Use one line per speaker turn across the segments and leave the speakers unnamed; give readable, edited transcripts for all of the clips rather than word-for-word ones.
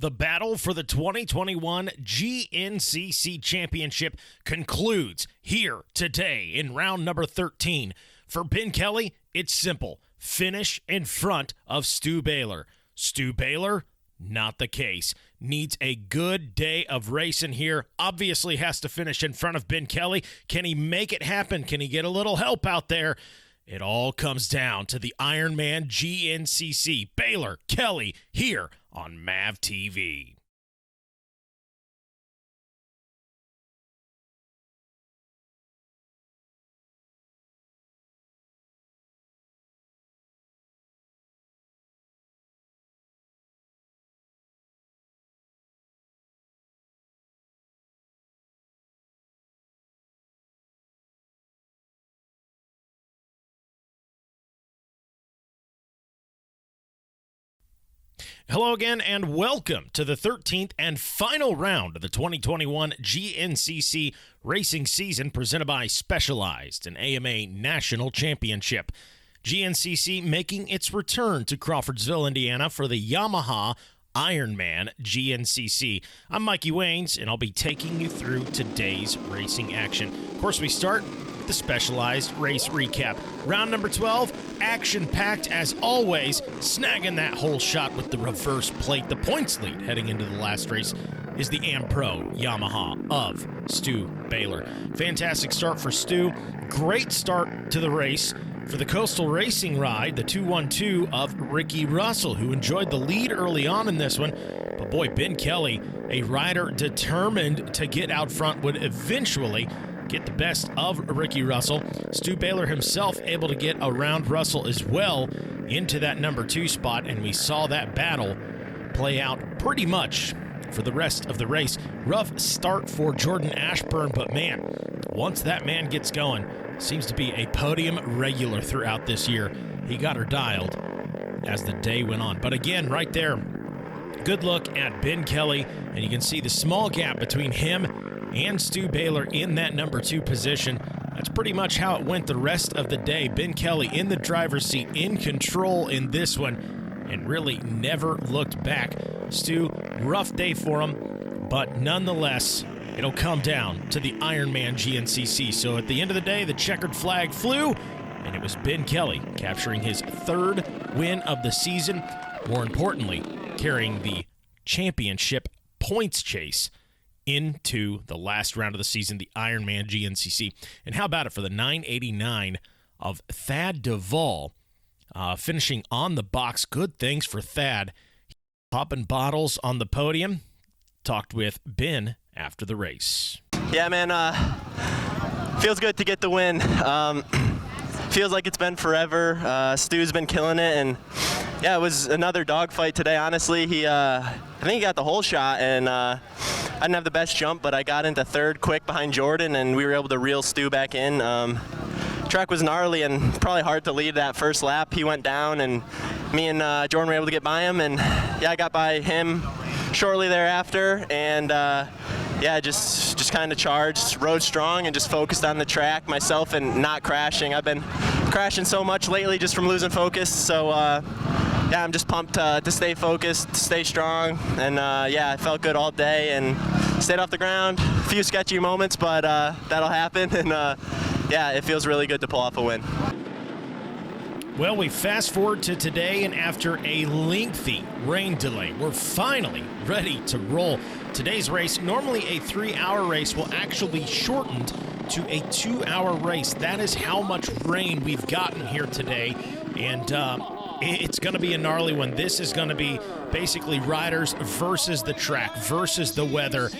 The battle for the 2021 GNCC Championship concludes here today in round number 13. For Ben Kelley, it's simple. Finish in front of Stu Baylor. Stu Baylor, not the case. Needs a good day of racing here. Obviously has to finish in front of Ben Kelley. Can he make it happen? Can he get a little help out there? It all comes down to the Ironman GNCC. Baylor, Kelley, here on MAVTV. Hello again, and welcome to the 13th and final round of the 2021 GNCC racing season presented by Specialized, an AMA National Championship. GNCC making its return to Crawfordsville, Indiana for the Yamaha Ironman GNCC. I'm Mikey Waynes, and I'll be taking you through today's racing action. Of course, we start with the Specialized race recap. Round number 12, action-packed as always, snagging that whole shot with the reverse plate. The points lead heading into the last race is the Pro Yamaha of Stu Baylor. Fantastic start for Stu. Great start to the race for the Coastal Racing ride, the 212 of Ricky Russell, who enjoyed the lead early on in this one. But boy, Ben Kelley, a rider determined to get out front, would eventually get the best of Ricky Russell. Stu Baylor himself able to get around Russell as well into that number 2 spot, and we saw that battle play out pretty much for the rest of the race. Rough start for Jordan Ashburn, but man, once that man gets going, seems to be a podium regular throughout this year. He got her dialed as the day went on. But again, right there, good look at Ben Kelley, and you can see the small gap between him and Stu Baylor in that number 2 position. That's pretty much how it went the rest of the day. Ben Kelley in the driver's seat, in control in this one, and really never looked back. Stu, rough day for him, but nonetheless, it'll come down to the Ironman GNCC. So at the end of the day, the checkered flag flew, and it was Ben Kelley capturing his 3rd win of the season. More importantly, carrying the championship points chase into the last round of the season, the Ironman GNCC. And how about it for the 989 of Thad Duvall, finishing on the box. Good things for Thad. Popping bottles on the podium. Talked with Ben after the race.
Yeah, man, feels good to get the win. Feels like it's been forever. Stu's been killing it, and yeah, it was another dogfight today, honestly. I think he got the whole shot, and I didn't have the best jump, but I got into 3rd quick behind Jordan, and we were able to reel Stu back in. Track was gnarly and probably hard to lead that first lap. He went down, and me and Jordan were able to get by him, and yeah, I got by him shortly thereafter, and yeah, just kind of charged, rode strong, and just focused on the track myself and not crashing. I've been crashing so much lately just from losing focus, so yeah, I'm just pumped to stay focused, stay strong, and yeah, I felt good all day and stayed off the ground. A few sketchy moments, but that'll happen, and yeah, it feels really good to pull off a win.
Well, we fast forward to today, and after a lengthy rain delay, we're finally ready to roll. Today's race, normally a 3-hour race, will actually be shortened to a 2-hour race. That is how much rain we've gotten here today, and it's going to be a gnarly one. This is going to be basically riders versus the track, versus the weather.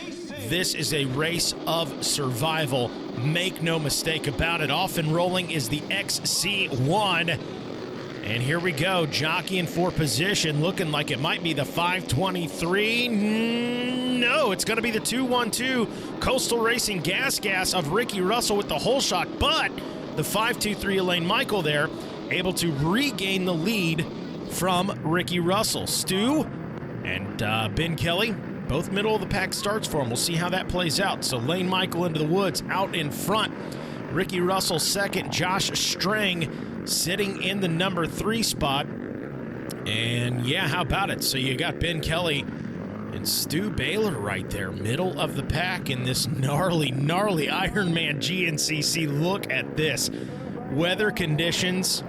This is a race of survival. Make no mistake about it. Off and rolling is the XC1. And here we go, jockeying for position, looking like it might be the 523. No, it's going to be the 212 Coastal Racing Gas of Ricky Russell with the whole shot, but the 523 Elaine Michael there, able to regain the lead from Ricky Russell. Stu and Ben Kelley, both middle of the pack starts for him. We'll see how that plays out. So Lane Michael into the woods, out in front. Ricky Russell second, Josh Strang sitting in the number 3 spot. And yeah, how about it? So you got Ben Kelley And Stu Baylor right there, middle of the pack in this gnarly Ironman GNCC. Look at this. Weather conditions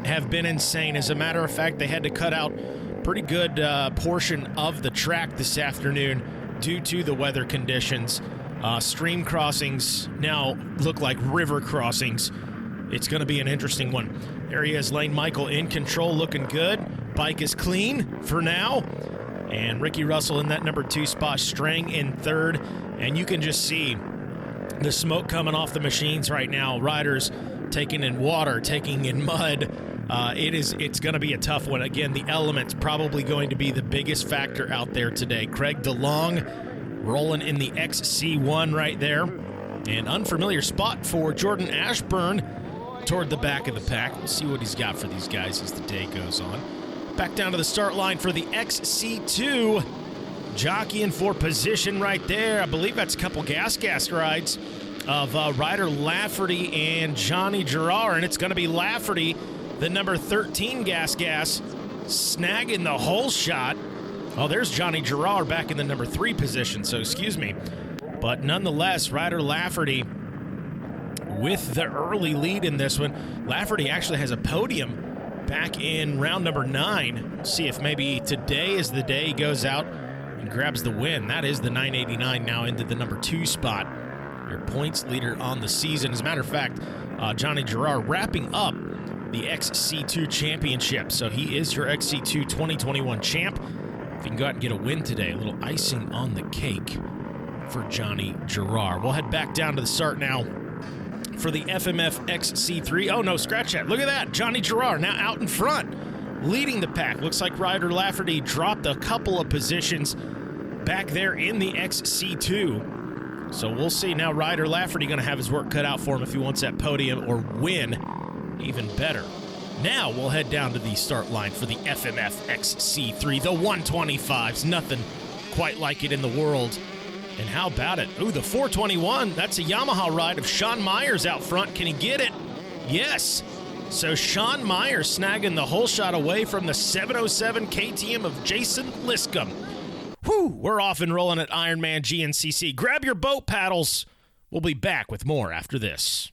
have been insane. As a matter of fact, they had to cut out pretty good portion of the track this afternoon due to the weather conditions. Stream crossings now look like river crossings. It's going to be an interesting one. There he is, Lane Michael in control, looking good. Bike is clean for now. And Ricky Russell in that number 2 spot, Strang in 3rd. And you can just see the smoke coming off the machines right now. Riders taking in water, taking in mud. It's going to be a tough one. Again, the elements probably going to be the biggest factor out there today. Craig DeLong rolling in the XC1 right there. An unfamiliar spot for Jordan Ashburn toward the back of the pack. We'll see what he's got for these guys as the day goes on. Back down to the start line for the XC2. Jockeying for position right there. I believe that's a couple gas rides of Ryder Lafferty and Johnny Gerard. And it's going to be Lafferty, the number 13 gas, snagging the whole shot. Oh, there's Johnny Gerard back in the number 3 position, so excuse me. But nonetheless, Ryder Lafferty with the early lead in this one. Lafferty actually has a podium back in round number 9. See if maybe today is the day he goes out and grabs the win. That is the 989 now into the number 2 spot. Your points leader on the season. As a matter of fact, Johnny Gerard wrapping up the XC2 championship. So he is your XC2 2021 champ. If you can go out and get a win today, a little icing on the cake for Johnny Gerard. We'll head back down to the start now for the FMF XC3. Oh, no, scratch that. Look at that. Johnny Gerard now out in front, leading the pack. Looks like Ryder Lafferty dropped a couple of positions back there in the XC2. So we'll see. Now Ryder Lafferty going to have his work cut out for him if he wants that podium or win even better. Now we'll head down to the start line for the FMF XC3. The 125s. Nothing quite like it in the world. And how about it? Ooh, the 421. That's a Yamaha ride of Sean Myers out front. Can he get it? Yes. So Sean Myers snagging the whole shot away from the 707 KTM of Jason Liscomb. Whew, we're off and rolling at Ironman GNCC. Grab your boat paddles. We'll be back with more after this.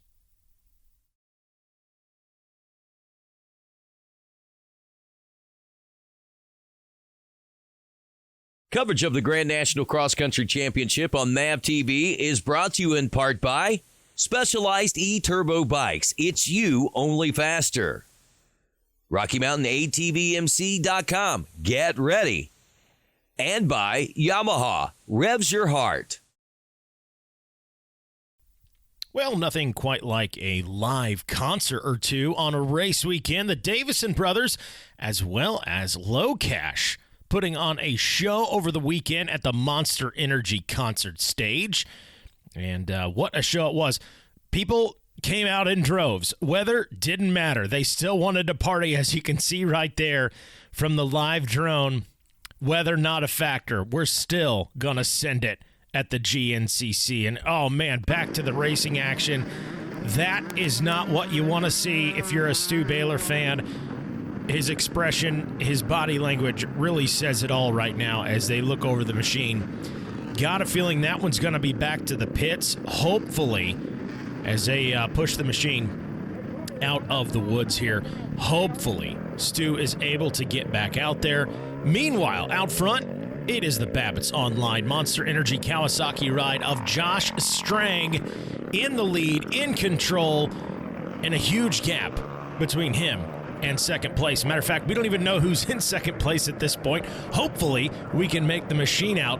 Coverage of the Grand National Cross Country Championship on MAVTV is brought to you in part by Specialized E-Turbo Bikes. It's you, only faster. RockyMountainATVMC.com. Get ready. And by Yamaha. Revs your heart.
Well, nothing quite like a live concert or two on a race weekend. The Davison brothers, as well as Low Cash, putting on a show over the weekend at the Monster Energy concert stage. And what a show it was. People came out in droves. Weather didn't matter. They still wanted to party, as you can see right there from the live drone. Weather not a factor. We're still going to send it at the GNCC. And, oh, man, back to the racing action. That is not what you want to see if you're a Stu Baylor fan. His expression, his body language really says it all right now as they look over the machine. Got a feeling that one's going to be back to the pits, hopefully, as they push the machine out of the woods here. Hopefully, Stu is able to get back out there. Meanwhile, out front, it is the Babbitt's Online Monster Energy Kawasaki ride of Josh Strang in the lead, in control, and a huge gap between him and second place. Matter of fact, we don't even know who's in second place at this point. Hopefully, we can make the machine out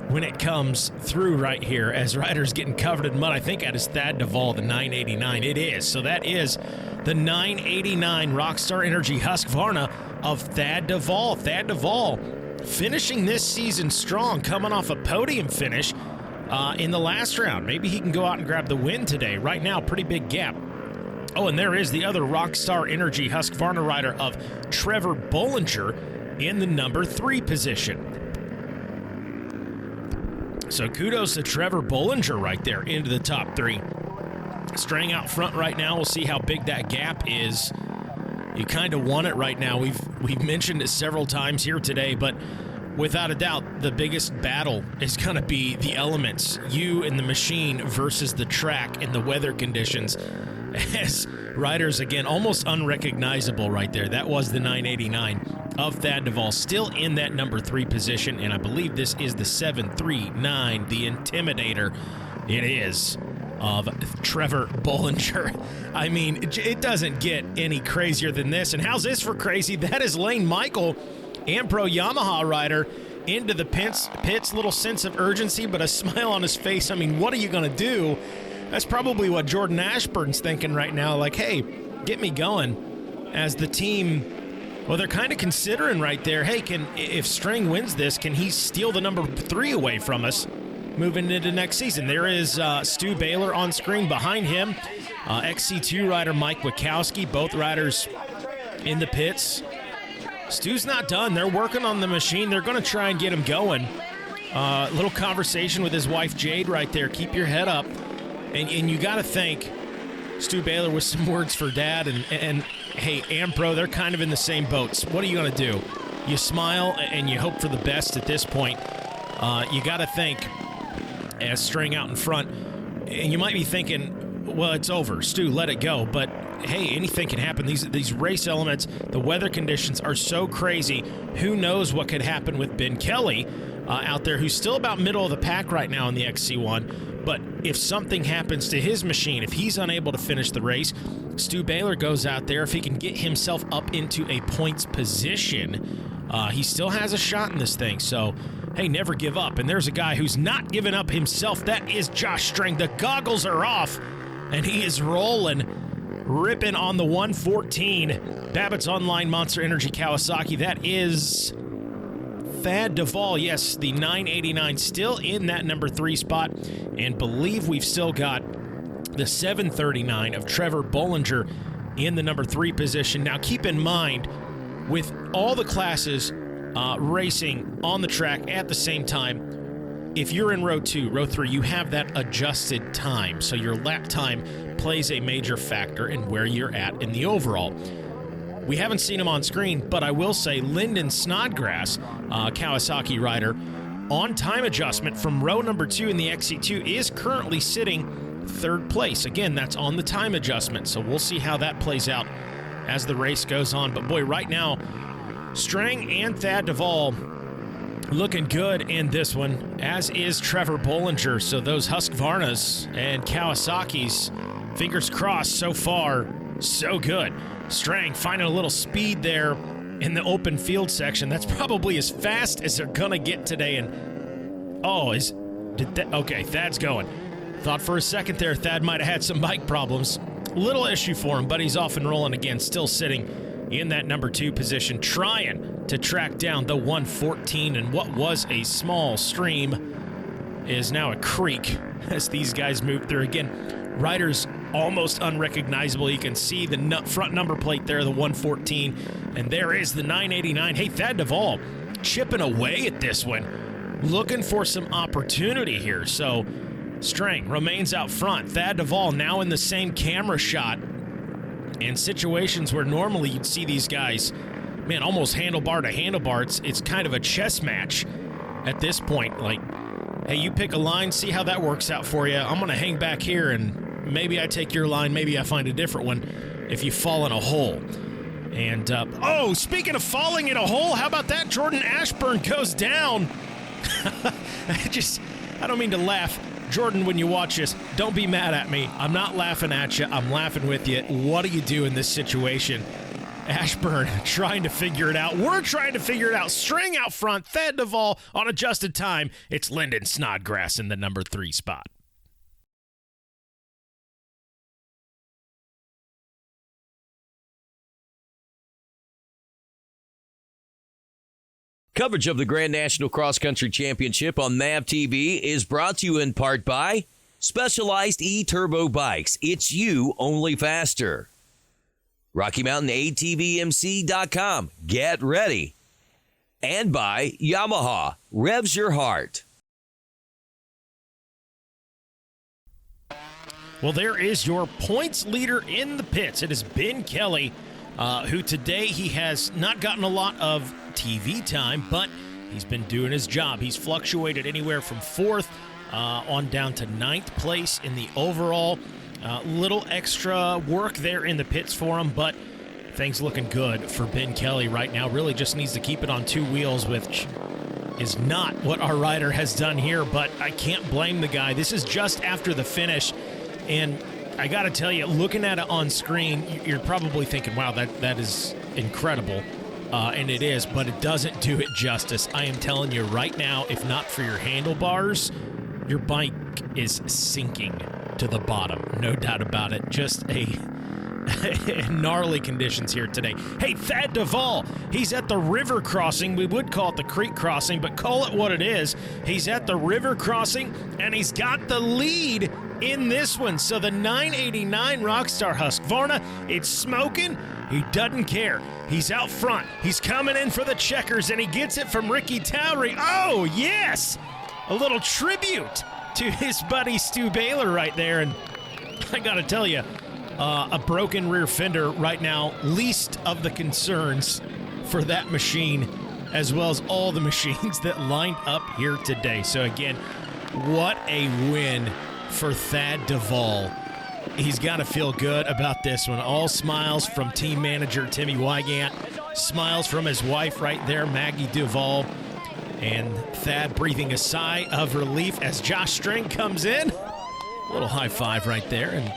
when it comes through right here as riders getting covered in mud. I think that is Thad Duvall, the 989. It is. So that is the 989 Rockstar Energy Husqvarna of Thad Duvall. Thad Duvall finishing this season strong, coming off a podium finish in the last round. Maybe he can go out and grab the win today. Right now, pretty big gap. Oh, and there is the other Rockstar Energy Husqvarna rider of Trevor Bollinger in the number 3 position. So kudos to Trevor Bollinger right there into the top 3. Strang out front right now. We'll see how big that gap is. You kind of want it right now. We've mentioned it several times here today, but without a doubt, the biggest battle is going to be the elements, you and the machine versus the track and the weather conditions. As riders, again, almost unrecognizable right there. That was the 989 of Thad Duvall, still in that number 3 position, and I believe this is the 739, the Intimidator. It is, of Trevor Bollinger. I mean, it doesn't get any crazier than this. And how's this for crazy? That is Lane Michael, Ampro Yamaha rider, into the pits. Little sense of urgency, but a smile on his face. I mean, what are you going to do? That's probably what Jordan Ashburn's thinking right now. Like, hey, get me going. As the team, well, they're kind of considering right there, hey, if String wins this, can he steal the number 3 away from us moving into next season? There is Stu Baylor on screen behind him. XC2 rider Mike Wachowski, both riders in the pits. Stu's not done. They're working on the machine. They're going to try and get him going. Little conversation with his wife Jade right there. Keep your head up. And you got to thank Stu Baylor with some words for Dad. And hey, Ampro, they're kind of in the same boats. What are you going to do? You smile and you hope for the best at this point. You got to think, as String out in front, and you might be thinking, well, it's over. Stu, let it go. But hey, anything can happen. These race elements, the weather conditions are so crazy. Who knows what could happen with Ben Kelley out there, who's still about middle of the pack right now in the XC1. But if something happens to his machine, if he's unable to finish the race, Stu Baylor goes out there. If he can get himself up into a points position, he still has a shot in this thing. So, hey, never give up. And there's a guy who's not giving up himself. That is Josh String. The goggles are off, and he is rolling, ripping on the 114. Babbitt's Online Monster Energy Kawasaki. That is Thad Duvall. Yes, the 989 still in that number 3 spot. And believe we've still got the 739 of Trevor Bollinger in the number 3 position. Now, keep in mind, with all the classes racing on the track at the same time, if you're in row 2, row 3, you have that adjusted time. So your lap time plays a major factor in where you're at in the overall. We haven't seen him on screen, but I will say Lyndon Snodgrass, Kawasaki rider, on time adjustment from row number 2 in the XC2 is currently sitting 3rd place. Again, that's on the time adjustment, so we'll see how that plays out as the race goes on. But boy, right now, Strang and Thad Duvall looking good in this one, as is Trevor Bollinger. So those Husqvarnas and Kawasaki's, fingers crossed, so far, so good. Strang finding a little speed there in the open field section. That's probably as fast as they're gonna get today. And okay, Thad's going. Thought for a second there Thad might have had some bike problems. Little issue for him, but he's off and rolling again, still sitting in that number 2 position, trying to track down the 114. And what was a small stream is now a creek as these guys move through. Again, riders almost unrecognizable. You can see the front number plate there, the 114, and there is the 989. Hey, Thad Duvall chipping away at this one, looking for some opportunity here. So Strang remains out front. Thad Duvall now in the same camera shot, in situations where normally you'd see these guys, man, almost handlebar to handlebar. It's kind of a chess match at this point. Like, hey, you pick a line, see how that works out for you. I'm going to hang back here, and maybe I take your line, maybe I find a different one if you fall in a hole. And, speaking of falling in a hole, how about that? Jordan Ashburn goes down. I don't mean to laugh. Jordan, when you watch this, don't be mad at me. I'm not laughing at you. I'm laughing with you. What do you do in this situation? Ashburn trying to figure it out. We're trying to figure it out. String out front. Thad Duvall on adjusted time. It's Lyndon Snodgrass in the number 3 spot.
Coverage of the Grand National Cross Country Championship on MAVTV is brought to you in part by Specialized E-Turbo Bikes. It's you, only faster. RockyMountainATVMC.com. Get ready. And by Yamaha. Revs your heart.
Well, there is your points leader in the pits. It is Ben Kelley, who today he has not gotten a lot of TV time, but He's been doing his job. He's fluctuated anywhere from 4th on down to 9th place in the overall. Little extra work there in the pits for him, but things looking good for Ben Kelley right now. Really just needs to keep it on 2 wheels, which is not what our rider has done here, but I can't blame the guy. This is just after the finish, and I got to tell you, looking at it on screen, you're probably thinking, wow, that is incredible, and it is, but it doesn't do it justice. I am telling you right now, if not for your handlebars, your bike is sinking to the bottom, no doubt about it. Just a gnarly conditions here today. Hey, Thad Duvall, he's at the river crossing. We would call it the creek crossing, but call it what it is. He's at the river crossing, and he's got the lead in this one. So the 989 Rockstar Husqvarna, it's smoking. He doesn't care. He's out front. He's coming in for the checkers, and he gets it from Ricky Towery. Oh, yes! A little tribute to his buddy Stu Baylor right there, and I got to tell you, a broken rear fender right now, least of the concerns for that machine, as well as all the machines that lined up here today. So again, what a win for Thad Duvall. He's got to feel good about this one. All smiles from team manager Timmy Wygant, smiles from his wife right there, Maggie Duvall, and Thad breathing a sigh of relief as Josh String comes in. A little high five right there, and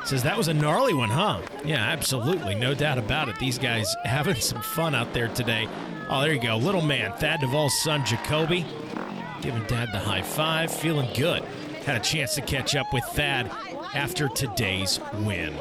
says that was a gnarly one, huh? Yeah, absolutely. No doubt about it. These guys having some fun out there today. Oh, there you go. Little man, Thad Duvall's son, Jacoby, giving Dad the high five. Feeling good. Had a chance to catch up with Thad after today's win.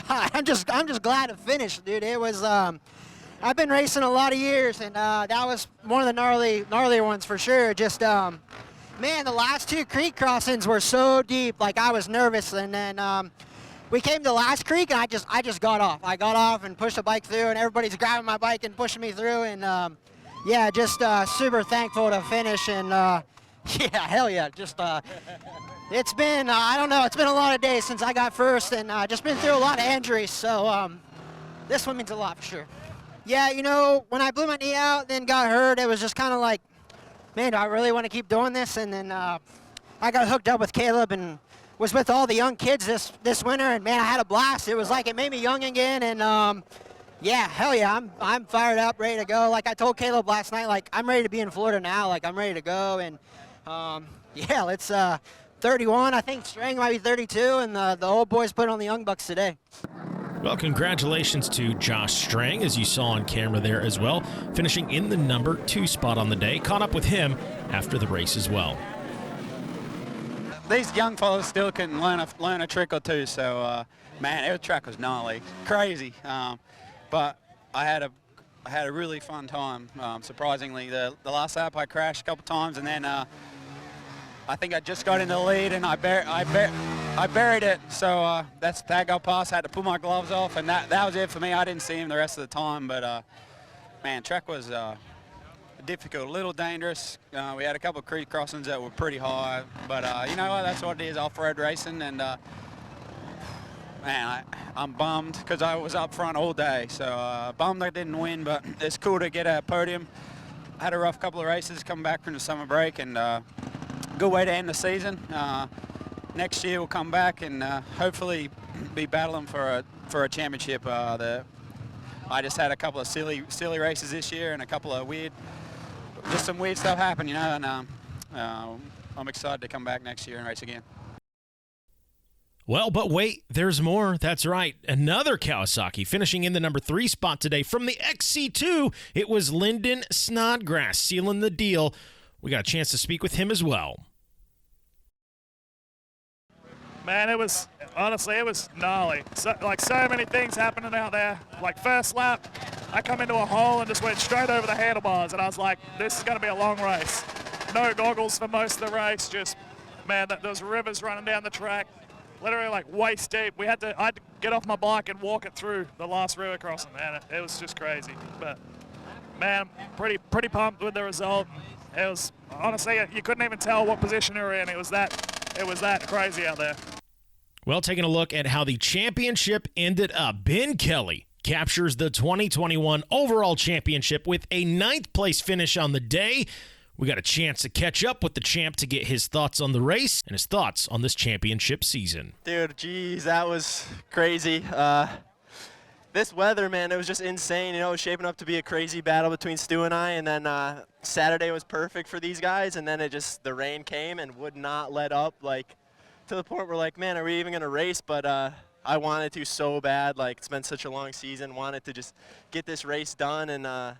I'm just glad to finish, dude. It was, I've been racing a lot of years, and that was one of the gnarlier ones for sure. Just, man, the last 2 creek crossings were so deep, like I was nervous, and then we came to the last creek, and I just got off. I got off and pushed the bike through, and everybody's grabbing my bike and pushing me through, and yeah, just super thankful to finish, and yeah, hell yeah, just it's been, I don't know, it's been a lot of days since I got first, and just been through a lot of injuries, so this one means a lot for sure. Yeah, you know, when I blew my knee out, then got hurt, it was just kind of like, man, do I really want to keep doing this? And then I got hooked up with Caleb and was with all the young kids this winter, and man, I had a blast. It was like it made me young again, and yeah, hell yeah, I'm fired up, ready to go. Like I told Caleb last night, like I'm ready to be in Florida now. Like I'm ready to go, and yeah, let's 31. I think String might be 32, and the old boys put on the young bucks today.
Well, congratulations to Josh Strang, as you saw on camera there as well, finishing in the number 2 spot on the day. Caught up with him after the race as well.
These young fellas still can learn a trick or two, so man, every track was gnarly, crazy. But I had a really fun time. Surprisingly, the last lap I crashed a couple times, and then I think I just got in the lead, and I buried it. So that's tag got past. I had to pull my gloves off, and that was it for me. I didn't see him the rest of the time, but man, track was difficult, a little dangerous. We had a couple of creek crossings that were pretty high, but you know what? That's what it is, off-road racing, and man, I'm bummed because I was up front all day. So bummed I didn't win, but it's cool to get a podium. I had a rough couple of races coming back from the summer break, and good way to end the season. Next year we'll come back and hopefully be battling for a championship. I just had a couple of silly races this year and a couple of just some weird stuff happened, you know, and I'm excited to come back next year and race again.
Well, but wait, there's more. That's right. Another Kawasaki finishing in the number 3 spot today. From the XC2, it was Lyndon Snodgrass sealing the deal. We got a chance to speak with him as well.
Man, it was gnarly. So many things happening out there. Like first lap, I come into a hole and just went straight over the handlebars, and I was like, this is going to be a long race. No goggles for most of the race. Just, man, those rivers running down the track, literally like waist deep. I had to get off my bike and walk it through the last river crossing, man. It was just crazy. But man, pretty pumped with the result. It was, honestly, you couldn't even tell what position you were in. It was that crazy out there.
Well, taking a look at how the championship ended up. Ben Kelley captures the 2021 overall championship with a 9th place finish on the day. We got a chance to catch up with the champ to get his thoughts on the race and his thoughts on this championship season.
Dude, geez, that was crazy. This weather, man, it was just insane. You know, it was shaping up to be a crazy battle between Stu and I, and then Saturday was perfect for these guys, and then the rain came and would not let up, like, to the point where, like, man, are we even going to race? But I wanted to so bad. Like, it's been such a long season, wanted to just get this race done, and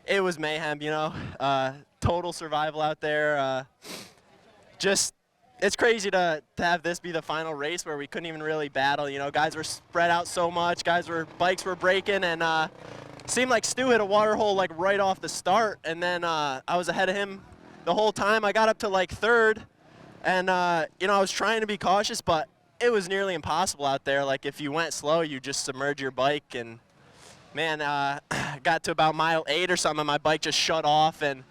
it was mayhem, you know. Total survival out there. It's crazy to have this be the final race where we couldn't even really battle. You know, guys were spread out so much. Bikes were breaking, and seemed like Stu hit a water hole like right off the start. And then I was ahead of him the whole time. I got up to like 3rd, and you know, I was trying to be cautious, but it was nearly impossible out there. Like, if you went slow, you just submerge your bike. And man, got to about mile 8 or something, and my bike just shut off and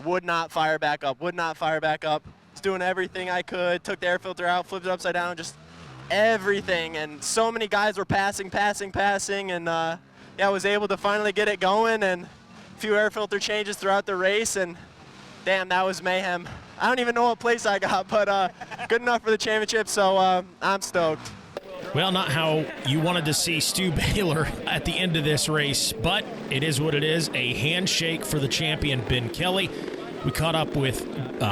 would not fire back up. Was doing everything I could, took the air filter out, flipped it upside down, just everything. And so many guys were passing, and yeah, I was able to finally get it going, and a few air filter changes throughout the race, and damn, that was mayhem. I don't even know what place I got, but good enough for the championship, so I'm stoked.
Well, not how you wanted to see Stu Baylor at the end of this race, but it is what it is. A handshake for the champion, Ben Kelley. We caught up with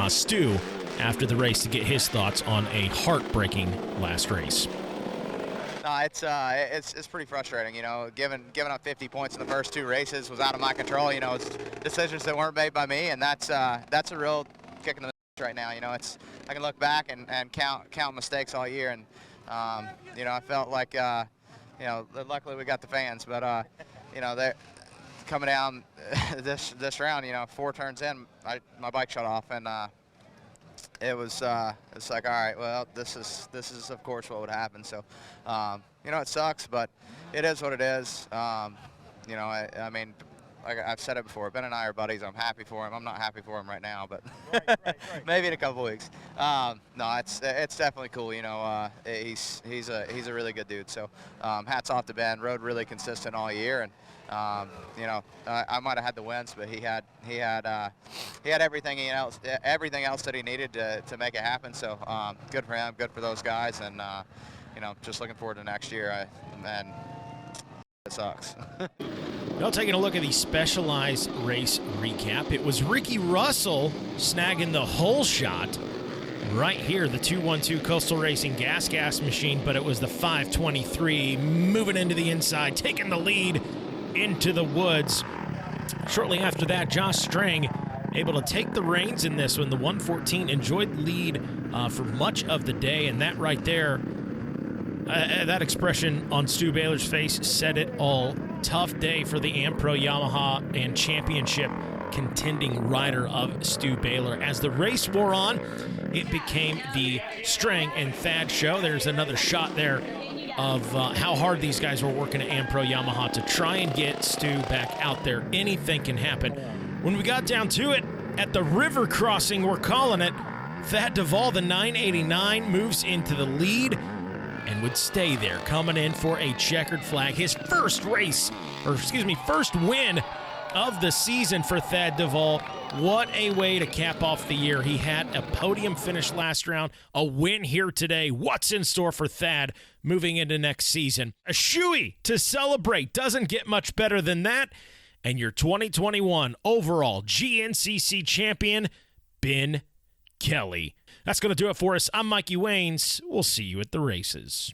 Stu after the race to get his thoughts on a heartbreaking last race.
No, it's pretty frustrating, you know. Giving up 50 points in the first 2 races was out of my control. You know, it's decisions that weren't made by me, and that's a real kick in the right now. You know, I can look back and count mistakes all year, and you know, I felt like you know, luckily we got the fans, but you know, they're coming down this round. You know, 4 turns in, my bike shut off, and it's like, all right, well, this is of course what would happen. So you know, it sucks, but it is what it is. You know, I mean, like I've said it before, Ben and I are buddies. I'm happy for him. I'm not happy for him right now, but right. Maybe in a couple weeks. No, it's definitely cool. You know, he's a really good dude. So hats off to Ben. Rode really consistent all year, and you know, I might have had the wins, but he had everything else that he needed to make it happen. So good for him, good for those guys, and you know, just looking forward to next year. And it sucks.
Well, taking a look at the Specialized race recap, it was Ricky Russell snagging the whole shot right here, the 212 Coastal Racing gas machine, but it was the 523 moving into the inside, taking the lead into the woods. Shortly after that, Josh Strang able to take the reins in this one. The 114 enjoyed the lead for much of the day, and that right there, that expression on Stu Baylor's face said it all. Tough day for the Ampro Yamaha and championship contending rider of Stu Baylor. As the race wore on, it became the Strang and Thad show. There's another shot there of how hard these guys were working at Ampro Yamaha to try and get Stu back out there. Anything can happen. When we got down to it, at the river crossing, we're calling it, Thad Duvall, the 989, moves into the lead and would stay there, coming in for a checkered flag. His first win of the season for Thad Duvall. What a way to cap off the year. He had a podium finish last round, a win here today. What's in store for Thad moving into next season? A shoey to celebrate. Doesn't get much better than that. And your 2021 overall GNCC champion, Ben Kelley. That's going to do it for us. I'm Mikey Waynes. We'll see you at the races.